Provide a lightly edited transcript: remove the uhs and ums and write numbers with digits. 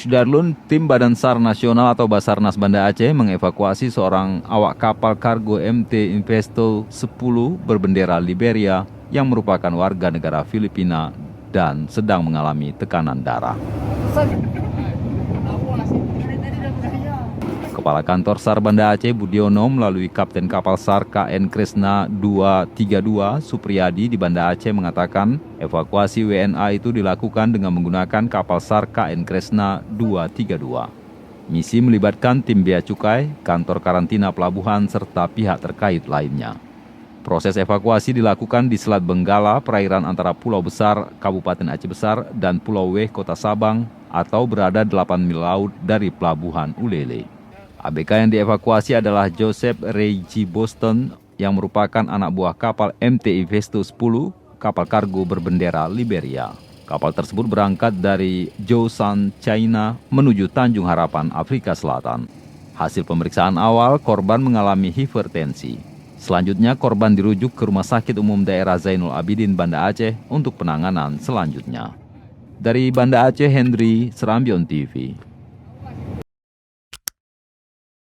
Sudarlun, tim Badan SAR Nasional atau Basarnas Banda Aceh mengevakuasi seorang awak kapal kargo MT Investo 10 berbendera Liberia yang merupakan warga negara Filipina dan sedang mengalami tekanan darah. Kepala Kantor SAR Banda Aceh Budiono melalui Kapten Kapal SAR KN Kresna 232 Supriyadi di Banda Aceh mengatakan evakuasi WNA itu dilakukan dengan menggunakan kapal SAR KN Kresna 232. Misi melibatkan tim Bea Cukai, kantor karantina pelabuhan, serta pihak terkait lainnya. Proses evakuasi dilakukan di Selat Benggala, perairan antara Pulau Besar, Kabupaten Aceh Besar, dan Pulau Weh, Kota Sabang, atau berada 8 mil laut dari Pelabuhan Ulele. ABK yang dievakuasi adalah Joseph Reggie Boston yang merupakan anak buah kapal MT Investo 10, kapal kargo berbendera Liberia. Kapal tersebut berangkat dari Zhoushan, China menuju Tanjung Harapan, Afrika Selatan. Hasil pemeriksaan awal, korban mengalami hipertensi. Selanjutnya, korban dirujuk ke Rumah Sakit Umum Daerah Zainul Abidin, Banda Aceh untuk penanganan selanjutnya. Dari Banda Aceh, Hendry, Serambion TV.